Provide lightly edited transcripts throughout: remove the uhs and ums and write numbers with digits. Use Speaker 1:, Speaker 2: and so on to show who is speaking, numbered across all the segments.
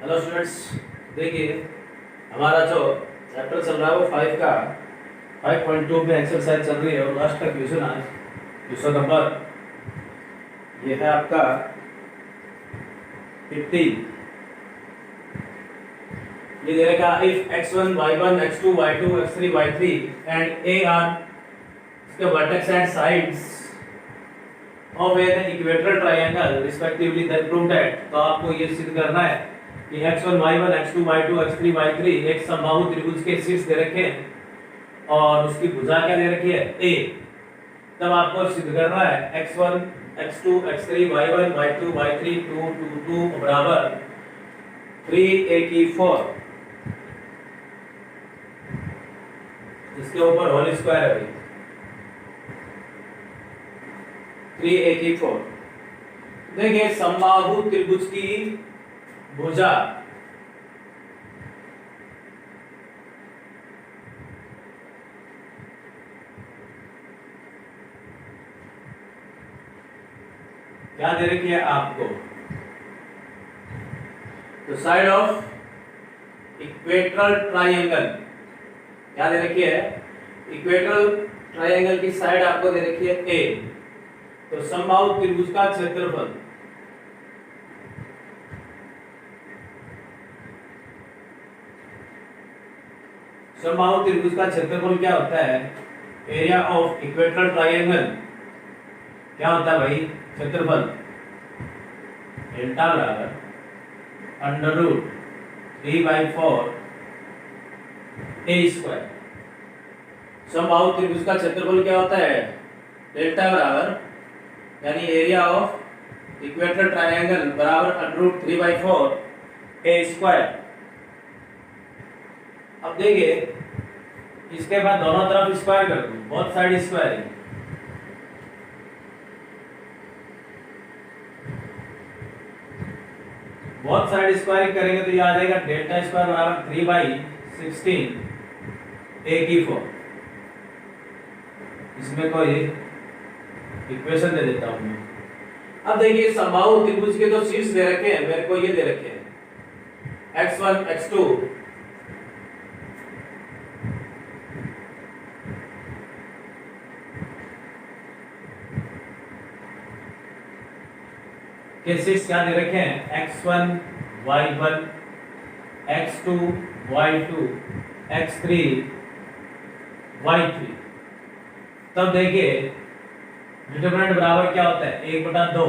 Speaker 1: Hello students, देखिए हमारा जो चैप्टर चल रहा है वो 5 का 5.2 में एक्सरसाइज चल रही है और लास्ट का क्वेश्चन आज क्वेश्चन नंबर ये है आपका 15। ये दे रखा if x1 y1 x2 y2 x3 y3 and a are इसके vertex and sides of an equatorial triangle respectively then prove that. तो आपको ये सिद्ध करना है कि x1 y1 x2 y2 x3 y3 एक समबाहु त्रिभुज के शीर्ष दे रखे हैं और उसकी भुजा क्या दे रखी है a। तब आपको सिद्ध करना है x1 x2 x3 y1 y2 y3 2 2 2 बराबर 3a की 4 इसके ऊपर होल स्क्वायर है 3a की 4। देखिए समबाहु त्रिभुज की भुजा क्या दे रखी है आपको, तो साइड ऑफ इक्वेटोरियल ट्रायंगल क्या दे रखी है, इक्वेटोरियल ट्रायंगल की साइड आपको दे रखी है a। तो समबाहु त्रिभुज का क्षेत्रफल समबाहु त्रिभुज का क्षेत्रफल क्या होता है, एरिया ऑफ इक्वेटोरियल ट्रायंगल क्या होता है भाई, क्षेत्रफल डेल्टा बराबर अंडर रूट 3/4 a स्क्वायर। समबाहु त्रिभुज का क्षेत्रफल क्या होता है, डेल्टा बराबर यानी एरिया ऑफ इक्वेटोरियल ट्रायंगल बराबर अंडर रूट 3/4 a स्क्वायर। अब देखिए इसके बाद दोनों तरफ स्क्वायर कर दूं, बोथ साइड स्क्वायर है। बोथ साइड स्क्वायर करेंगे तो ये आ जाएगा डेल्टा स्क्वायर बराबर 3/16 a की 4। इसमें कोई इक्वेशन दे देता हूं मैं। अब देखिए समबाहु त्रिभुज के जो शीर्ष दे रखे हैं, मेरे को ये दे रखे हैं x1 x2 के शीर्ष क्या दे रखे हैं, x1 y1 x2 y2 x3 y3। तब देखिए डिटरमिनेंट बराबर क्या होता है, 1/2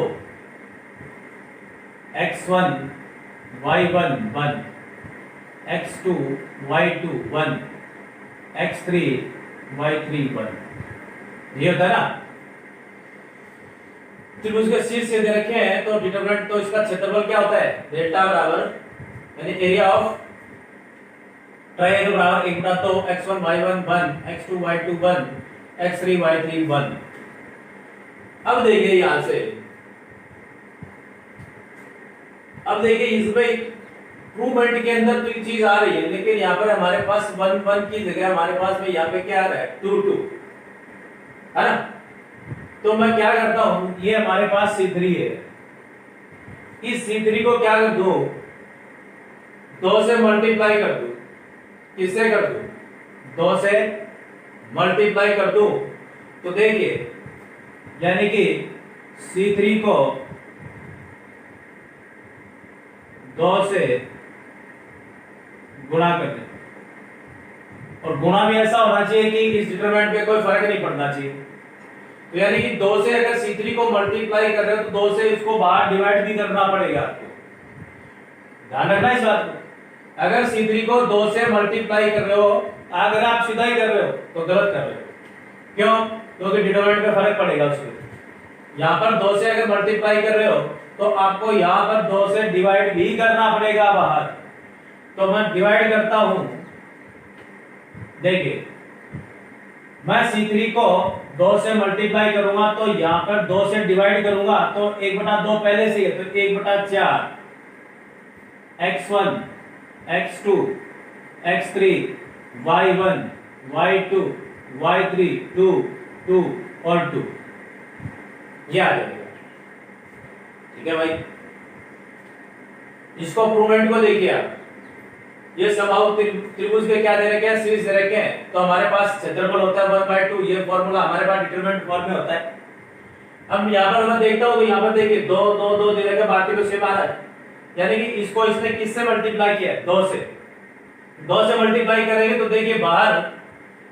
Speaker 1: x1 y1 1 x2 y2 1 x3 y3 1। ये होता है ना, त्रिभुज के शीर्ष से दे रखे हैं तो डिटरमिनेंट, तो इसका क्षेत्रफल क्या होता है, डेल्टा बराबर यानी एरिया ऑफ ट्रायंगल बराबर 1/2 x1 y1 1 x2 y2 1 x3 y3 1। अब देखिए यहां से, अब देखिए इसमें प्रूवमेंट के अंदर तो ये चीज आ रही है, लेकिन यहाँ पर हमारे पास 1 1 की जगह हमारे पास में यहाँ पे क्या आ रहा है 2 2 है ना। तो मैं क्या करता हूं, ये हमारे पास C3 है, इस C3 को क्या कर दूं, 2 से मल्टीप्लाई कर दूं। किससे कर दूं, 2 से मल्टीप्लाई कर दूं। तो देखिए यानी कि C3 को 2 से गुणा कर दें, और गुणा भी ऐसा होना चाहिए कि इस डिटरमिनेंट पे कोई फर्क नहीं पड़ना चाहिए। तो यानी कि 2 से अगर C3 को मल्टीप्लाई कर रहे हो तो 2 से इसको बाहर डिवाइड भी करना पड़ेगा आपको, ध्यान रखना इस बात को। अगर C3 को 2 से मल्टीप्लाई कर रहे हो, अगर आप सीधा ही कर रहे हो तो गलत कर रहे हो। क्यों, क्योंकि डिटरमिनेंट पे फर्क पड़ेगा उसमें। यहां पर 2 से अगर मल्टीप्लाई कर रहे हो तो आपको यहां पर 2 से डिवाइड भी करना पड़ेगा बाहर। तो मैं डिवाइड करता हूं, देखिए मैं C3 को 2 से मल्टीप्लाई करूंगा तो यहां पर 2 से डिवाइड करूंगा तो 1/2 पहले से है, तो 1/4 x1 x2 x3 y1 y2 y3 2 2 और 2 ये आ जाएगा। ठीक है भाई। इसको प्रूवमेंट को देखिए आप, ये समबाहु त्रिभुज के क्या दे रखे हैं, शीर्ष दे रखे हैं, तो हमारे पास क्षेत्रफल होता है 1/2, ये फॉर्मूला हमारे पास डिटरमिनेंट फॉर्म में होता है। अब यहाँ पर मैं देखता हूँ तो यहाँ पर देखिए 2 2 2 दे रखे, बाकी तो सेम आ रहा है, यानी कि इसको इसने किससे मल्टीप्लाई किया है, 2 से। 2 से मल्टीप्लाई करेंगे तो देखिए बाहर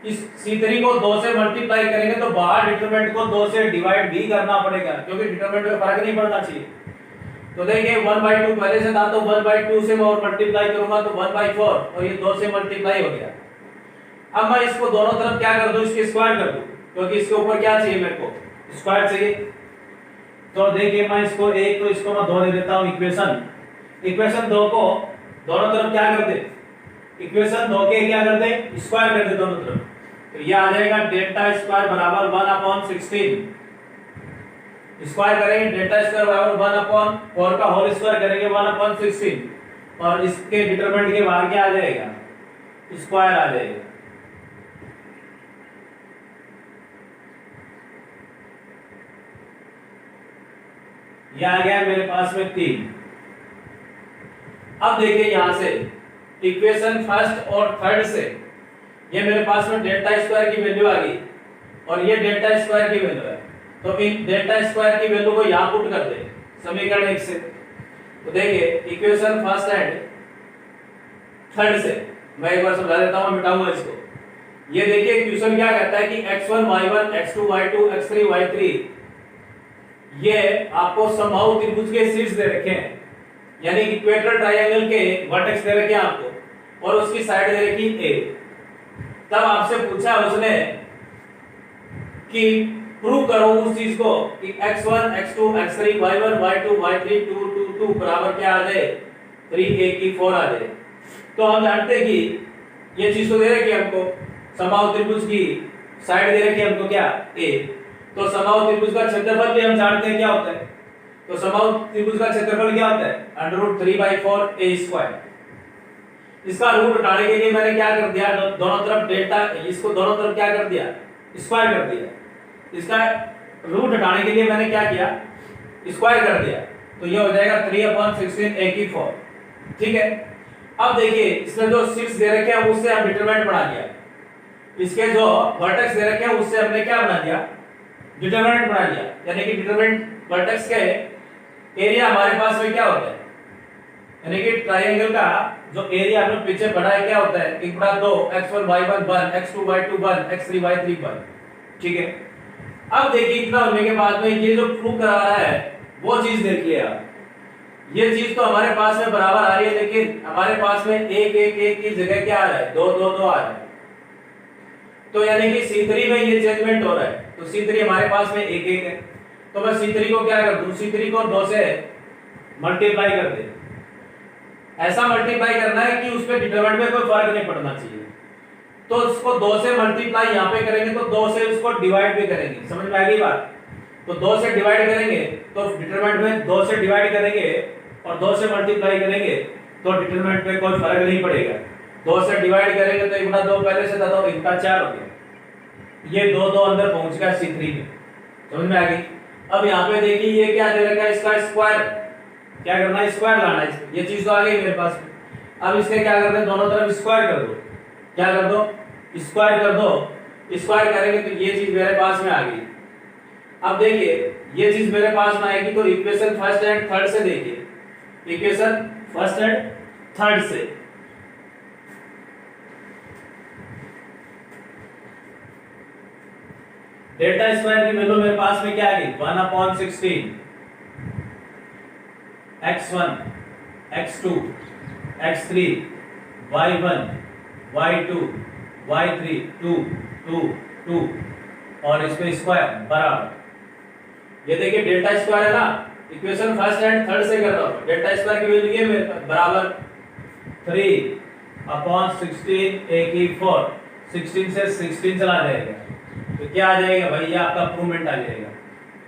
Speaker 1: इस C3 को 2 से मल्टीप्लाई करेंगे तो बाहर डिटरमिनेंट को 2 से डिवाइड भी करना पड़ेगा, क्योंकि डिटरमिनेंट में फर्क नहीं पड़ना चाहिए। तो देखिए 1/2 पहले से था, तो 1/2 से मैं और मल्टीप्लाई करूंगा तो 1/4, और ये 2 से मल्टीप्लाई हो गया। अब मैं इसको दोनों तरफ क्या कर दूं, इसके स्क्वायर कर दूं, क्योंकि इसके ऊपर क्या चाहिए, मेरे को स्क्वायर चाहिए। तो देखिए मैं इसको एक, तो इसको मैं 2 दे देता हूं इक्वेशन 2 को दोनों तरफ क्या कर दे, इक्वेशन 2 के क्या कर दे, स्क्वायर कर दे दोनों तरफ। तो ये आ जाएगा डेल्टा स्क्वायर बराबर 1/16, स्क्वायर करेंगे डेल्टा स्क्वायर बराबर 1/4 का होल स्क्वायर करेंगे 1/16, और इसके डिटरमिनेंट के बाहर क्या आ जाएगा, स्क्वायर आ जाएगा। ये आ गया मेरे पास में 3। अब देखिए यहां से इक्वेशन फर्स्ट और थर्ड से ये मेरे पास में डेल्टा स्क्वायर की वैल्यू आ गई, और ये डेल्टा स्क्वायर की वैल्यू है, तो इन डेल्टा स्क्वायर की वैल्यू को यहां पुट कर दे समीकरण 1 से। तो देखिए इक्वेशन फर्स्ट एंड थर्ड से मैं एक बार समझा देता हूं, मिटाऊंगा इसको। ये देखिए क्वेश्चन क्या कहता है कि x1 y1 x2 y2 x3 y3 ये आपको समबाहु त्रिभुज के शीर्ष दे रखे हैं, यानी इक्वेटर ट्रायंगल के वर्टेक्स दे रखे हैं आपको, और उसकी साइड दे रखी a। तब आपसे पूछा उसने कि प्रूव करो उस चीज को कि x1 x2 x3 y1 y2 y3 2 2 2 बराबर क्या आ जाए, 3a की 4 आ जाए। तो हम जानते हैं कि ये चीज तो दे रखी है हमको, समबाहु त्रिभुज की साइड दे रखी है हमको क्या, a। तो समबाहु त्रिभुज का क्षेत्रफल भी हम जानते हैं क्या होता है, तो समबाहु त्रिभुज का क्षेत्रफल क्या होता है, √3/4 a स्क्वायर। इसका रूट उठाने के लिए मैंने क्या कर दिया, दोनों तरफ डेल्टा, इसको दोनों तरफ क्या कर दिया, स्क्वायर कर दिया। इसका रूट उठाने के लिए मैंने क्या किया, स्क्वायर कर दिया, तो ये हो जाएगा 3/16 a की 4। ठीक है। अब देखिए इसमें जो 6 दे रखे हैं उससे हम डिटरमिनेंट बना दिया, इसके जो वर्टेक्स दे रखे हैं उससे हमने क्या बना दिया, डिटरमिनेंट बना लिया, यानी कि डिटरमिनेंट वर्टेक्स के एरिया हमारे पास में क्या होता है, यानी कि ट्रायंगल का जो एरिया हमने पीछे पढ़ा है क्या होता है, 1/2 x1 y1 1 x2 y2 1 x3 y3 1। ठीक है। अब देखिए इतना होने के बाद में ये जो प्रूव करा रहा है वो चीज देखिए आप, ये चीज तो हमारे पास में बराबर आ रही है, लेकिन हमारे पास में 1 1 1 की जगह क्या आ रहा है, 2 2 2 आ रहा है। तो यानी कि C3 में ये चेंजमेंट हो रहा है, तो C3 हमारे पास में 1 1 है, तो मैं C3 को क्या कर दूं, C3 को 2 से मल्टीप्लाई कर दे। ऐसा मल्टीप्लाई करना है कि उसपे डिटरमिनेंट में कोई फर्क नहीं पड़ना चाहिए। तो इसको 2 से मल्टीप्लाई यहाँ पे करेंगे तो 2 से उसको डिवाइड भी करेंगे, समझ में आ गई बात। तो 2 से डिवाइड करेंगे तो डिटरमिनेंट में 2 से डिवाइड करेंगे और 2 से मल्टीप्लाई करेंगे तो डिटरमिनेंट में कोई फर्क नहीं पड़ेगा। 2 से डिवाइड करेंगे तो 1/2 पहले से था तो 1/4 हो गया, ये 2 2 अंदर पहुंच गया C3 में, समझ में आ गई। अब यहाँ पे देखिए ये क्या दे रखा है, इसका स्क्वायर क्या करना है, स्क्वायर लाना है, ये चीज तो आ गई मेरे पास में। अब इसके क्या करना है, दोनों तरफ स्क्वायर कर दो, क्या कर दो, स्क्वायर कर दो। स्क्वायर करेंगे तो ये चीज मेरे पास में आ गई। अब देखिए ये चीज मेरे पास में आएगी तो इक्वेशन फर्स्ट एंड थर्ड से देखिए, इक्वेशन फर्स्ट एंड थर्ड से डेल्टा स्क्वायर की वैल्यू मेरे पास में क्या आ गई, 1/16 x1 x2 x3 y1 y2 y3 2 2 2 और इस पे स्क्वायर बराबर। ये देखिए डेल्टा स्क्वायर है ना, इक्वेशन फर्स्ट एंड थर्ड से कर रहा हूं, डेल्टा स्क्वायर की वैल्यू ये मेरे पास बराबर 3/16 a की 4, 16 से 16 चला जाएगा तो क्या आ जाएगा भाई, ये आपका प्रूवमेंट आ जाएगा।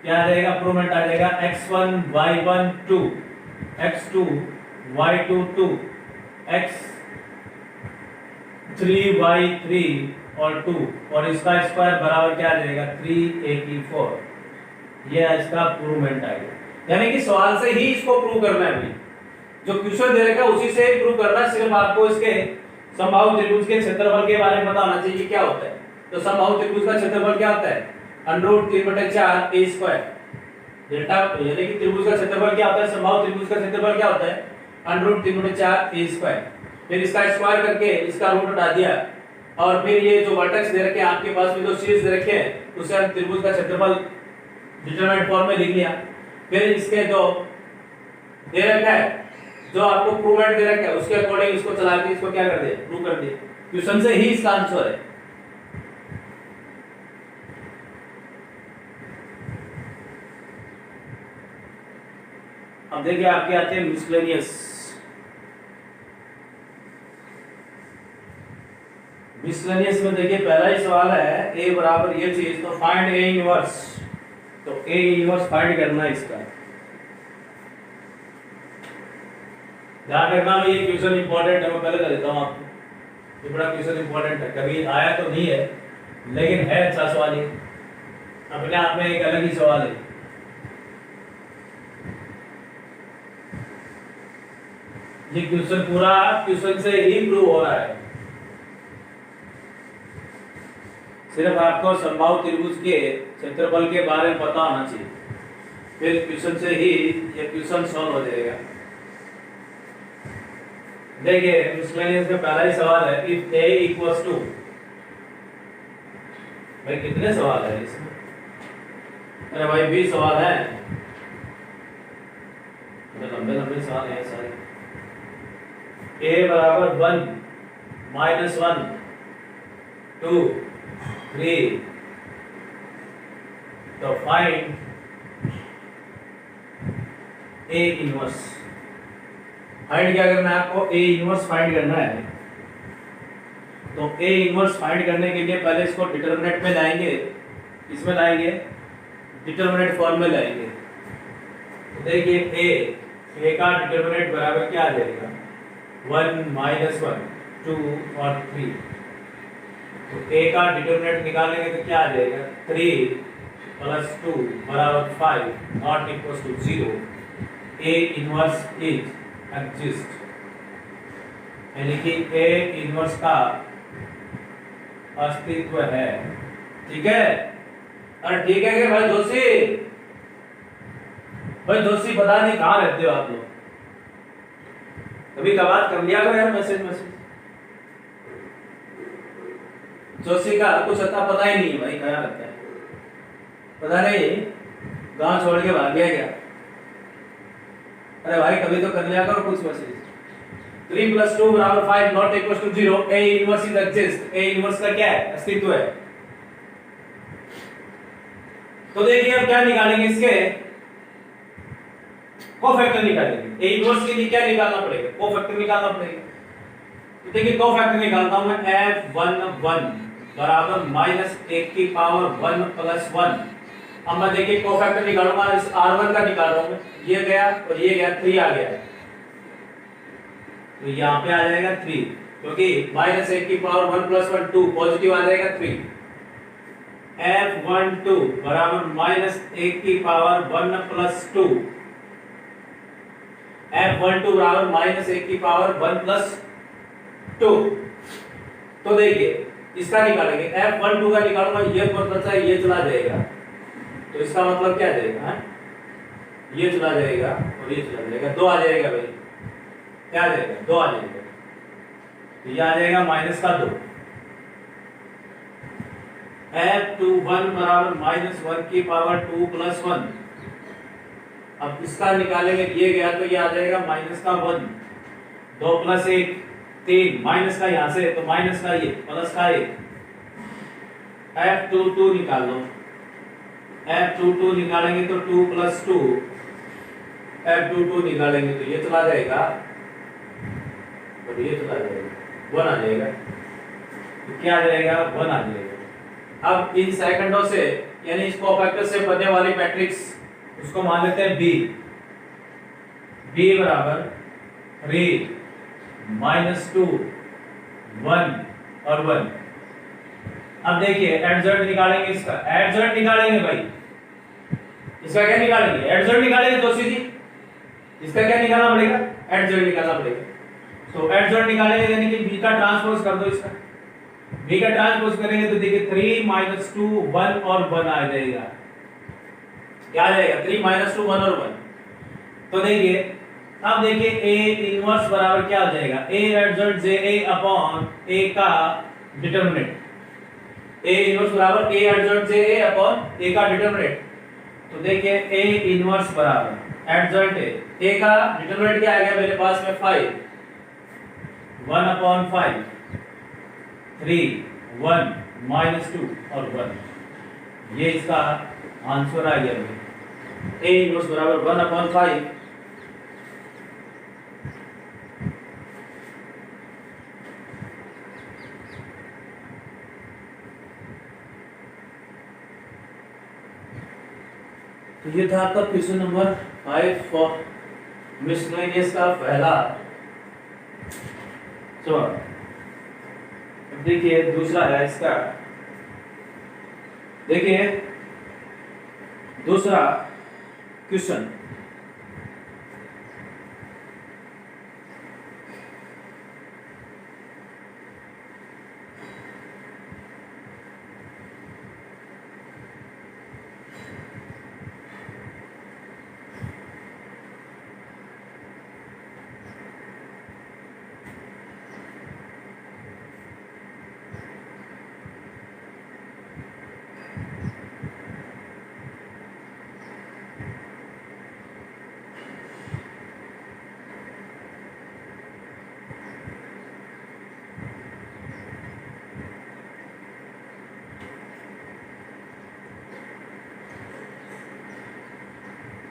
Speaker 1: क्या आ जाएगा, प्रूवमेंट आ जाएगा x1 y1 2 x2 y2 2 x3 y3 और 2 और इसका स्क्वायर बराबर क्या आ जाएगा, 3a की 4। ये इसका प्रूवमेंट आ गया, यानी कि सवाल से ही इसको प्रूव करना है भाई। जो क्वेश्चन दे रखा है उसी से प्रूव करना है। सिर्फ आपको इसके समबाहु त्रिभुज के क्षेत्रफल के बारे में पता होना चाहिए क्या होता है। तो समबाहु त्रिभुज का क्षेत्रफल क्या होता है? √3/4 a स्क्वायर। डेल्टा यानी कि त्रिभुज का क्षेत्रफल क्या होता है? समबाहु त्रिभुज का क्षेत्रफल क्या होता है? √3/4 a स्क्वायर। फिर इसका स्क्वायर करके इसका रूट हटा दिया और फिर ये जो वर्टेक्स दे रखे हैं आपके पास में जो शीर्ष दे रखे हैं उसे हम त्रिभुज का क्षेत्रफल डिटरमिनेंट फॉर्म में लिख लिया। फिर इसके जो दे रखा है, जो आपको प्रूवमेंट दे रखा है उसके अकॉर्डिंग इसको चला के इसको क्या कर दे? प्रूव कर दे। क्वेश्चन से ही इसका आंसर है। अब देखिए आपके आते हैं मिसलेनियस। मिसलेनियस में देखिए पहला ही सवाल है a बराबर ये चीज, तो फाइंड a इनवर्स। तो a इनवर्स फाइंड करना है इसका। ध्यान रखना भाई ये क्वेश्चन इंपॉर्टेंट है, मैं पहले कर देता हूं आपको। ये बड़ा क्वेश्चन इंपॉर्टेंट है, कभी आया तो नहीं है लेकिन है अच्छा सवाल। ये अपने आप में एक अलग ही सवाल है। ये क्वेश्चन पूरा क्वेश्चन से ही प्रूव हो रहा है। सिर्फ आपको समबाहु त्रिभुज के क्षेत्रफल के बारे में पता होना चाहिए, फिर क्वेश्चन से ही ये क्वेश्चन सॉल्व हो जाएगा। देखिए मिसलेनियस का पहला ही सवाल है, इफ a इक्वल्स टू, भाई कितने सवाल है इसमें? अरे भाई 20 सवाल है, लंबे लंबे सवाल हैं सारे। a बराबर 1 -1 2 3, तो फाइंड a इनवर्स। फाइंड क्या करना है आपको? a इनवर्स फाइंड करना है। तो a इनवर्स फाइंड करने के लिए पहले इसको डिटरमिनेंट में लाएंगे। इसमें लाएंगे डिटरमिनेंट फॉर्म में लाएंगे। तो देखिए a का डिटरमिनेंट बराबर क्या आ जाएगा? 1 -1 2 और 3। तो a का डिटरमिनेंट निकालेंगे तो क्या आ जाएगा? 3 + 2 बराबर 5 not equal to 0। a inverse is exist, यानी कि a इनवर्स का अस्तित्व है। ठीक है? अरे ठीक है कि भाई जोशी, पता नहीं कहाँ रहते हो आप लोग? कभी कबात कर लिया करो यार मैसेज। जोशी का कुछ अता पता ही नहीं है भाई, कहाँ रहता है पता नहीं, गांव छोड़ के भाग गया क्या? अरे भाई कभी तो कर लिया करो कुछ message. 3 + 2 = 5 not equal to 0। a inverse is exist. a inverse का क्या है? अस्तित्व है। तो देखिए अब क्या निकालेंगे? इसके कोफैक्टर निकालेंगे। a इनवर्स के लिए क्या निकालना पड़ेगा? कोफैक्टर निकालना पड़ेगा। तो देखिए कोफैक्टर निकालता हूं मैं। f11 बराबर -1 की पावर 1 + 1। अब मैं देखिए कोफैक्टर निकालूंगा, इस r1 का निकाल रहा हूं मैं। ये गया और ये गया, 3 आ गया, तो यहाँ पे आ जाएगा 3, क्योंकि -1 की पावर 1 + 1 2 पॉजिटिव आ जाएगा 3। f12 बराबर -1 की पावर 1 + 2। f12 बराबर -1 की पावर 1 + 2। तो देखिए इसका निकालेंगे। f12 का निकालूंगा, ये पता है ये चला जाएगा, तो इसका मतलब क्या जाएगा? ये चला जाएगा और ये चला जाएगा, 2 आ जाएगा भाई। क्या आ जाएगा? 2 आ जाएगा। तो ये आ जाएगा -2। f21 बराबर -1 की पावर 2 + 1। अब इसका निकालेंगे, ये गया तो ये आ जाएगा -1। 2 + 1 3, माइनस का यहाँ से तो माइनस का ये, प्लस का ये। f22 निकाल लो। f22 निकालेंगे तो 2 + 2, f22 निकालेंगे तो ये चला जाएगा और ये चला जाएगा, 1 आ जाएगा। तो क्या आ जाएगा? 1 आ जाएगा। अब इन सेकंडों से यानी इस कोफैक्टर से बनने वाली मैट्रिक्स उसको मान लेते हैं b। b बराबर 3 -2 1 और 1। अब देखिए एडजर्ट निकालेंगे, इसका एडजर्ट निकालेंगे भाई। इसका क्या निकालेंगे? एडजर्ट निकालेंगे दोषी जी। इसका क्या निकालना पड़ेगा, एडजॉइंट निकालना पड़ेगा। तो एडजॉइंट निकालेंगे यानी कि b का ट्रांसपोज कर दो, इसका b का ट्रांसपोज करेंगे तो देखिए 3 - 2 1 और 1 आ जाएगा। क्या आ जाएगा, 3 - 2 1 और 1। तो देखिए अब देखिए a इनवर्स बराबर क्या हो जाएगा, a adjoint J a upon a का डिटरमिनेंट। a इनवर्स बराबर a adjoint J a upon a का डिटरमिनेंट। तो देखिए a इनवर्स बराबर एडजॉइंट a का डिटरमिनेंट क्या आ गया मेरे पास में 5, 1/5, 3 1 -2 और 1। ये इसका आंसर आ गया भाई। a इनवर्स बराबर 1/5 तो ये था आपका क्वेश्चन नंबर 5 फॉर मिसलेनियस का पहला। तो देखिए दूसरा है इसका, देखिए दूसरा क्वेश्चन।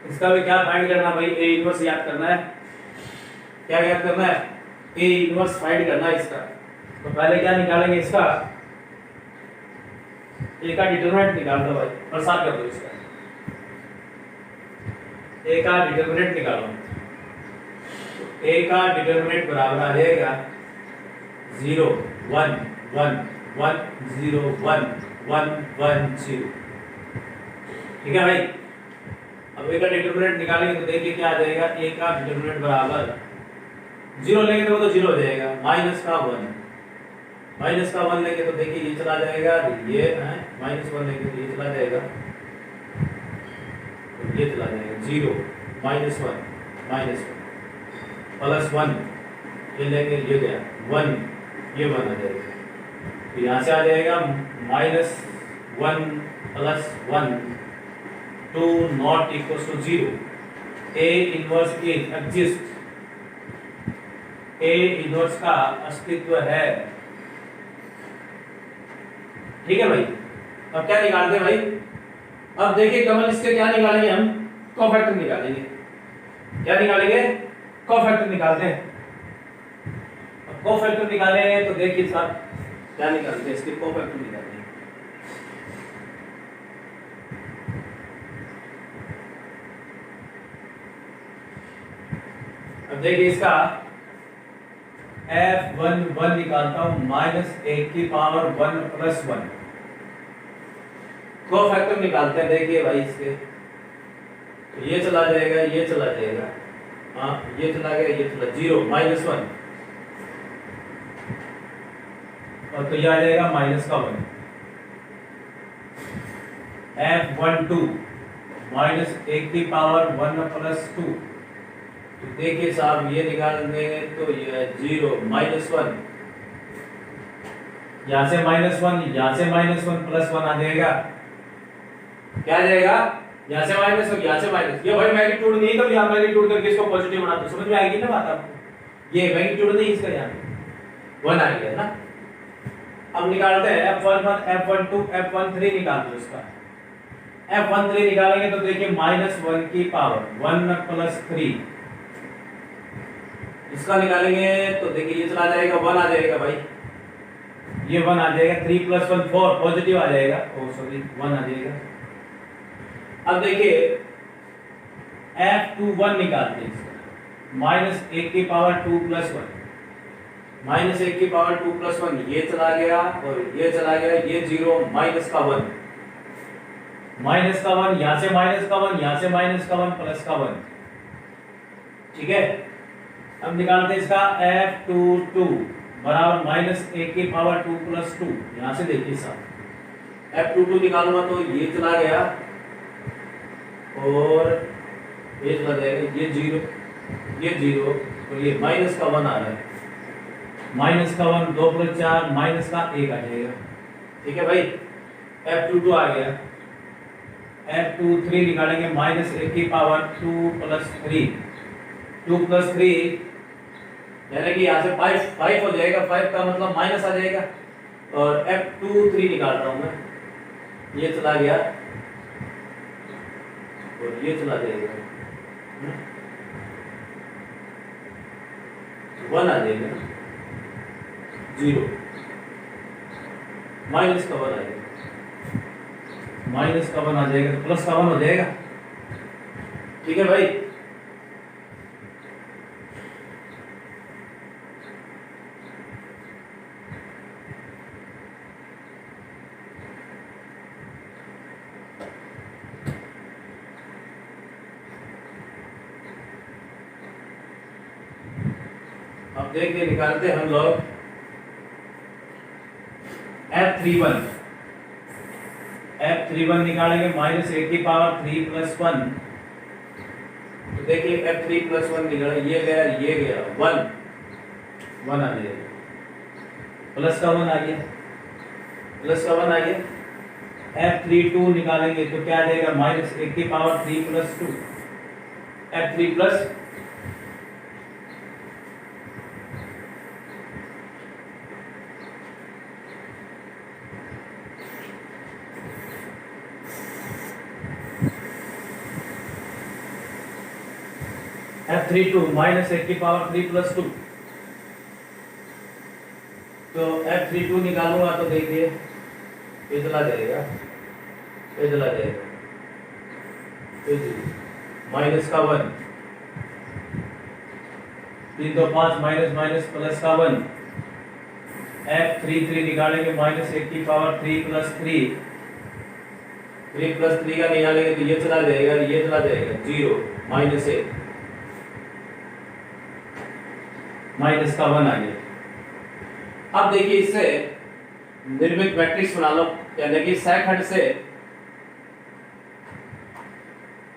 Speaker 1: इसका भी क्या फाइंड करना भाई, ए इनवर्स याद करना है। क्या याद करना है, ए इनवर्स फाइंड करना है इसका। तो पहले क्या निकालेंगे, इसका ए का डिटरमिनेंट निकाल दो भाई, प्रसार कर दो इसका। ए का डिटरमिनेंट निकालो। ए का डिटरमिनेंट बराबर आ जाएगा 0 1 1 1 0 1 1 1 0। ठीक है भाई। अब ए का डिटरमिनेंट निकालेंगे तो देखिए क्या आ जाएगा, ए का डिटरमिनेंट बराबर 0 लेंगे तो वो तो 0 हो जाएगा, माइनस का 1 लेंगे तो देखिए ये चला जाएगा, ये है -1 लेंगे तो ये चला जाएगा, तो ये चला जाएगा 0 -1 +1 ये लेंगे, ये गया 1, ये 1 आ जाएगा। तो यहाँ से आ जाएगा -1 + 1 2 not equals to 0। A inverse is exist, A inverse का अस्तित्व है। ठीक है भाई। अब क्या निकालते हैं भाई, अब देखिए कमल इसके क्या निकालेंगे हम, कोफैक्टर निकालेंगे। क्या निकालेंगे, कोफैक्टर निकालते हैं। अब कोफैक्टर निकालेंगे तो देखिए साहब क्या निकालते हैं, इसके कोफैक्टर निकालते हैं। अब देखिए इसका f1 निकालता हूं -1 की पावर 1 + 1। कोफैक्टर निकालते हैं, देखिए भाई इसके तो ये चला जाएगा, ये चला जाएगा, हाँ ये चला गया, ये चला 0 -1 और तो ये आ जाएगा -1। f12 -1 की पावर 1 + 2। तो देखिए साहब ये निकाल देंगे तो ये 0 -1, यहाँ से -1, यहाँ से -1 + 1 आ जाएगा। क्या आ जाएगा, यहाँ से -1, यहाँ से माइनस, ये भाई मैग्नीट्यूड नहीं, तो यहाँ मैग्नीट्यूड करके इसको पॉजिटिव बना दो, समझ में आएगी ना बात आपको। ये मैग्नीट्यूड नहीं इसका, यहाँ 1 आ गया ना। अब निकालते हैं f11 f12 f13 निकाल दो इसका। f13 निकालेंगे तो देखिए -1 की पावर 1 + 3, इसका निकालेंगे तो देखिए ये चला जाएगा, 1 आ जाएगा भाई, ये 1 आ जाएगा, 3 + 1 4 पॉजिटिव आ जाएगा, ओ सॉरी 1 आ जाएगा। अब देखिए f21 निकालते हैं इसका, -1 की पावर 2 + 1, -1 की पावर 2 + 1 ये चला गया और ये चला गया, ये 0 -1 -1 यहाँ से -1, यहाँ से -1 +1, ठीक है। अब निकालते हैं इसका F22 बराबर माइनस ए की पावर 2 प्लस 2। यहाँ से देखिए साहब F22 निकालूंगा तो ये चला गया और ये चला जाएगा, ये जीरो और ये माइनस का 1 आ रहा है, माइनस का 1 2 प्लस 4 माइनस का 1 आ जाएगा। ठीक है भाई, F22 आ गया। F23 निकालेंगे माइनस ए की पावर 2 प्लस 3 यानी कि यहाँ से 5 हो जाएगा, 5 का मतलब माइनस आ जाएगा। और F23 निकाल रहा हूँ मैं, ये चला गया और ये चला जाएगा, 1 आ जाएगा, 0 माइनस का 1 आ जाएगा, माइनस का 1 आ जाएगा, प्लस का 1 हो जाएगा। ठीक है भाई, अब देखिए निकालते हैं हम लोग F31 निकालेंगे माइनस ए की पावर 3 प्लस 1। तो देखिए F3 प्लस 1 निकला, ये गया 1 आ जाएगा, प्लस का 1 आ गया, प्लस का 1 आ गया। F32 निकालेंगे तो क्या आ जाएगा, माइनस ए की power 3 plus 2, F3 plus F32 minus A की पावर 3 प्लस 2। तो F32 निकालूंगा तो देखिए ये चला जाएगा, ये चला जाएगा, ये माइनस का 1, 3 2 5 माइनस माइनस प्लस का 1। F33 निकालेंगे माइनस ए की पावर 3 प्लस 3 का निकालेंगे तो ये चला जाएगा, ये चला जाएगा, 0 माइनस 1 माइनस का 1 आ गया। अब देखिए इससे निर्मित मैट्रिक्स बना लो, यानी कि सेकंड से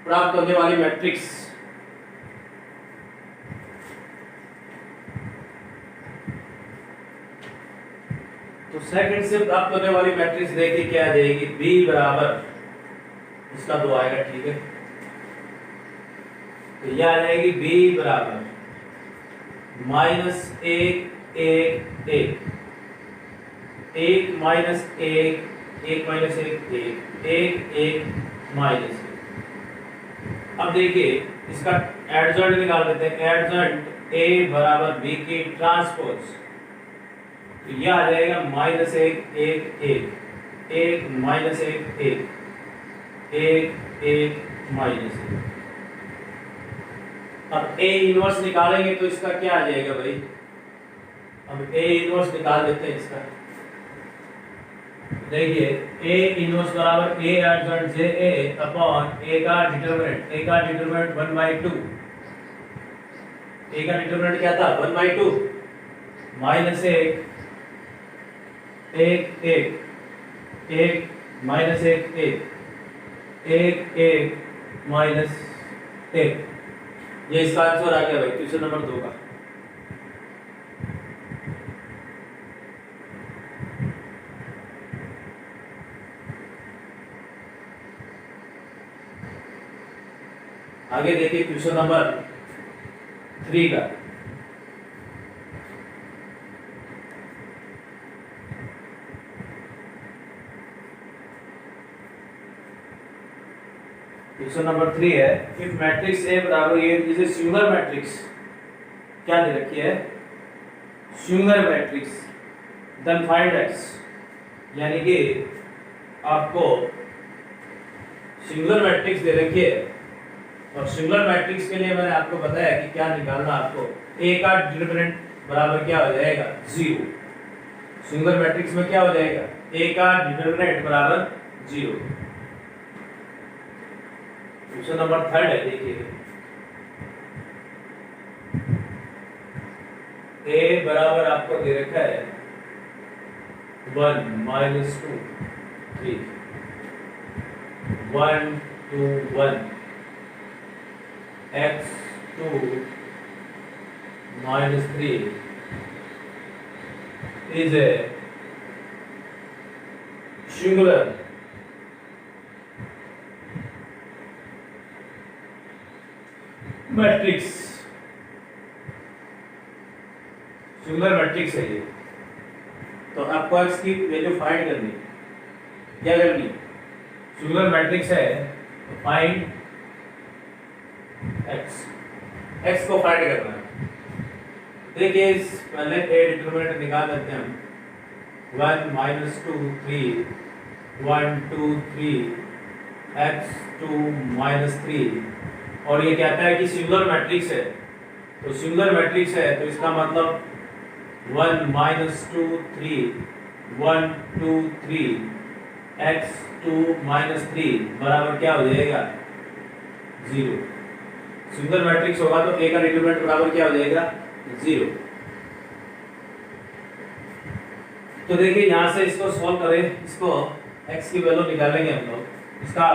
Speaker 1: प्राप्त होने वाली मैट्रिक्स। तो सेकंड से प्राप्त होने वाली मैट्रिक्स देखिए क्या आ जाएगी, B बराबर इसका 2 आएगा। ठीक है, तो यह आ जाएगी B बराबर माइनस 1 1 1 1 माइनस 1 1 माइनस 1 1 1 1 माइनस 1। अब देखिए इसका एडजॉइंट निकाल लेते हैं, एडजॉइंट A बराबर B की ट्रांसपोज। तो यह आ जाएगा माइनस 1 1 1 1 माइनस 1 1 1 1 माइनस 1। अब A इनवर्स निकालेंगे तो इसका क्या आ जाएगा भाई, अब A इनवर्स निकाल देते हैं इसका। देखिए A इनवर्स बराबर A adjoint J A upon A का डिटरमिनेंट, A का डिटरमिनेंट 1/2, A का डिटरमिनेंट क्या था 1/2, माइनस 1 1 1 1 माइनस 1 1 1 1 माइनस 1। ये इसका आंसर आ गया भाई क्वेश्चन नंबर 2 का। आगे देखिए क्वेश्चन नंबर 3 का। क्वेश्चन नंबर 3 है, इफ मैट्रिक्स ए बराबर ये इज ए सिंगुलर मैट्रिक्स, क्या दे रखी है singular matrix, then find x। यानी कि आपको सिंगुलर मैट्रिक्स दे रखी है और सिंगुलर मैट्रिक्स के लिए मैंने आपको बताया कि क्या निकालना, आपको A का डिटरमिनेंट बराबर क्या हो जाएगा 0। सिंगुलर मैट्रिक्स में क्या हो जाएगा, A का डिटरमिनेंट बराबर 0। क्वेश्चन नंबर 3 है, देखिए ए बराबर आपको दे रखा है 1 minus 2 3 1 2 1 x 2 minus 3 is a singular matrix. Singular matrix है ये। तो आपको x की वैल्यू फाइंड करनी, क्या करनी? सिंगुलर मैट्रिक्स है तो फाइंड x को फाइंड करना है। देखिए इस पहले ए डिटरमिनेंट निकाल लेते हैं हम। 1 माइनस 2 3 1 2 3 x 2 माइनस 3 और ये कहता है कि सिंगुलर मैट्रिक्स है। तो सिंगुलर मैट्रिक्स है तो इसका मतलब 1 माइनस 2 3 1 2 3 x 2 माइनस 3 बराबर क्या हो जाएगा? 0। सिंगुलर मैट्रिक्स होगा तो a का डिटरमिनेंट बराबर क्या हो जाएगा? 0। तो देखिए यहां से इसको सॉल्व करें, इसको x की वैल्यू निकालेंगे हम लोग। इसका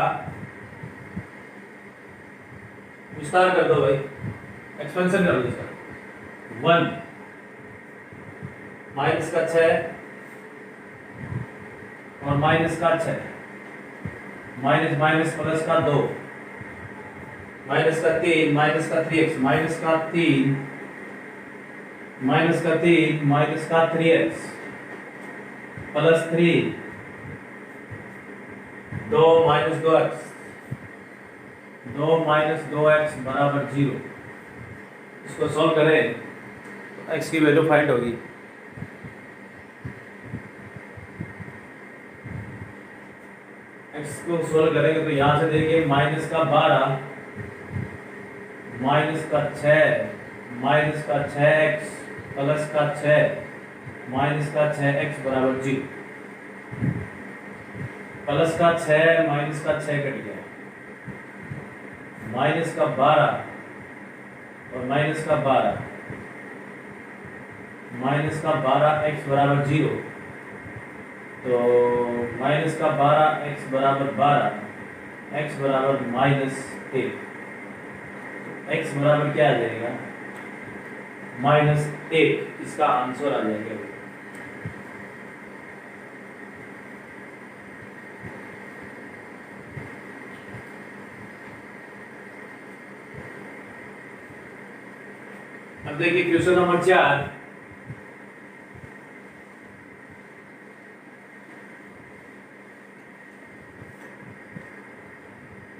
Speaker 1: विस्तार कर दो भाई, एक्सपेंशन कर दो इसका। 1 माइनस का 6 और माइनस का 6 माइनस माइनस प्लस का 2 माइनस का 3 माइनस का 3x माइनस का 3 माइनस का 3 माइनस का 3x plus 3 2 minus 2x 2 minus 2x बराबर 0। इसको सॉल्व करें तो x की वैल्यू फाइंड होगी। x को सॉल्व करेंगे तो यहां से देखिए माइनस का 12 माइनस का 6 माइनस का 6x प्लस का 6 माइनस का 6x बराबर 0। प्लस का 6 माइनस का 6 कट गया, माइनस का 12 और माइनस का 12 माइनस का 12 x बराबर 0। तो माइनस का 12 x बराबर 12 x बराबर माइनस 1। x बराबर क्या आ जाएगा? माइनस 1। इसका आंसर आ जाएगा। अब देखिए question number 4।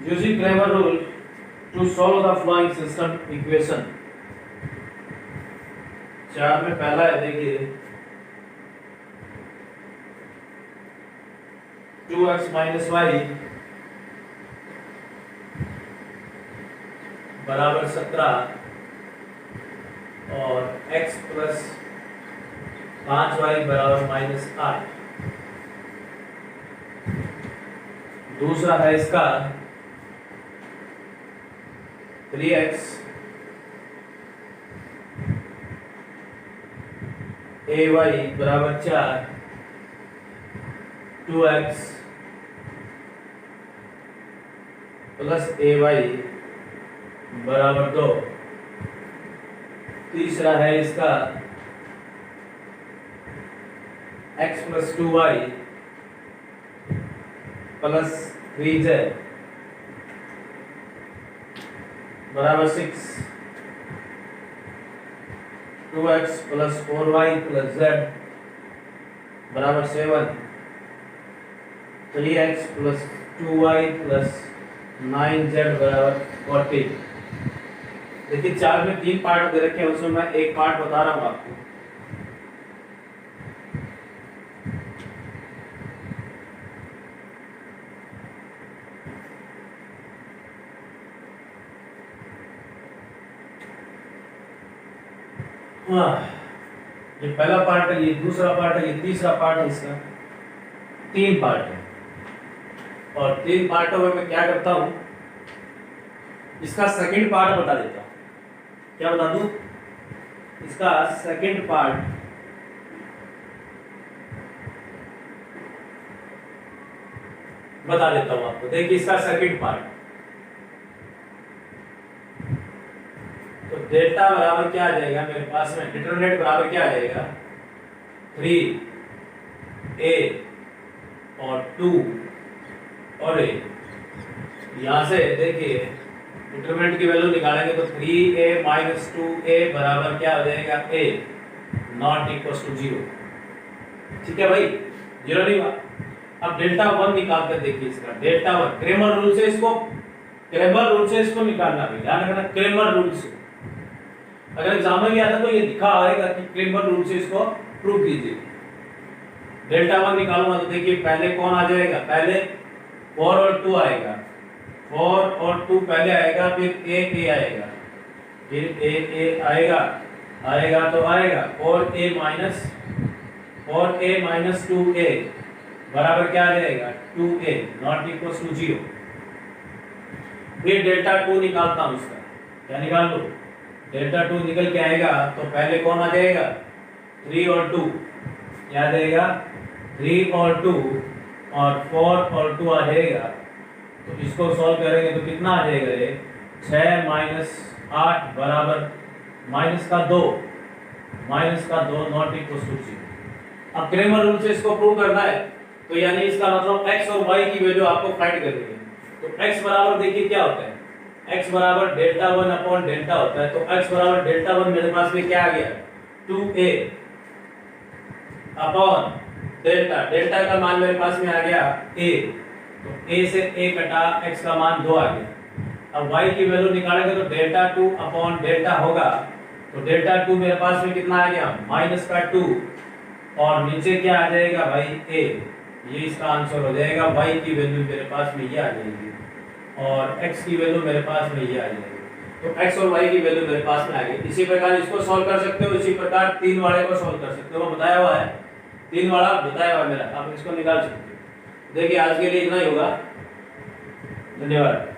Speaker 1: Using Cramer rule to solve the following system equation. 4 में पहला है, देखिए 2x माइनस वाई बराबर 17 और x प्लस 5y बराबर माइनस 8। दूसरा है इसका 3x ay बराबर 4 2x प्लस ay बराबर 2। तीसरा है इसका x plus 2y plus 3z बराबर 6। 2x plus 4y plus z बराबर 7। 3x plus 2y plus 9z बराबर 40। देखिए 4 में 3 पार्ट दे रखे हैं, उसमें मैं एक पार्ट बता रहा हूँ आपको। हाँ, ये पहला पार्ट है, ये दूसरा पार्ट है, ये तीसरा पार्ट है। इसका 3 पार्ट है और 3 पार्टों में मैं क्या करता हूँ, इसका सेकंड पार्ट बता देता हूँ। क्या बता दूँ? इसका सेकंड पार्ट बता देता हूं आपको। देखिए इसका सेकंड पार्ट, तो डेल्टा बराबर क्या आ जाएगा मेरे पास में, डिटरमिनेंट बराबर क्या आ जाएगा, 3a और 2 और a। यहां से देखिए डिटरमिनेंट की वैल्यू निकालेंगे तो 3a माइनस 2a बराबर क्या हो जाएगा, a नॉट इक्वल टू 0। ठीक है भाई, 0 नहीं हुआ। अब डेल्टा 1 निकाल कर देखिए इसका, डेल्टा 1 क्रेमर रूल से इसको निकालना है, ध्यान रखना क्रेमर रूल से। अगर एग्जाम में भी आता तो ये दिखा आएगा कि क्रेमर रूल से इसको प्रूव कीजिए। डेल्टा 1 निकालूंगा तो देखिए पहले कौन आ जाएगा, पहले 4 और 2 आएगा, 4 और 2 पहले आएगा, फिर a आएगा, फिर a आएगा तो आएगा 4a माइनस 2a बराबर क्या आ जाएगा, 2a नॉट इक्वल टू 0। फिर डेल्टा 2 निकालता हूं इसका, क्या निकाल लो, डेल्टा 2 निकल के आएगा तो पहले कौन आ जाएगा, 3 और 2, क्या आ जाएगा 3 और 2 और 4 और 2 आ जाएगा। तो इसको सॉल्व करेंगे तो कितना आ जाएगा, ये 6 माइनस 8 बराबर माइनस का 2 नॉट इक्वल टू 0। अब क्रेमर रूल से इसको प्रूव करना है, तो यानी इसका मतलब x और y की वैल्यू आपको फाइंड करनी है। तो x बराबर देखिए क्या होता है, x बराबर डेल्टा 1 अपॉन डेल्टा होता है। तो x बराबर डेल्टा 1 मेरे पास में क्या आ गया, 2a अपॉन डेल्टा का मान मेरे पास में आ गया a, तो a से a कटा x का मान 2 आ गया। अब y की वैल्यू निकालेंगे तो डेल्टा 2 अपॉन डेल्टा होगा, तो डेल्टा 2 मेरे पास में कितना आ गया, माइनस का 2 और नीचे क्या आ जाएगा भाई a, ये इसका आंसर हो जाएगा। y की वैल्यू मेरे पास में ये आ जाएगी और x की वैल्यू मेरे पास में ये आ जाएगी। तो x और y की वैल्यू मेरे पास में आ गई। इसी प्रकार इसको सॉल्व कर सकते हो, इसी प्रकार 3 वाले को सॉल्व कर सकते हो, बताया हुआ है 3 वाला बताया हुआ है मेरा, आप इसको निकाल सकते हो। देखिए आज के लिए इतना ही होगा, धन्यवाद।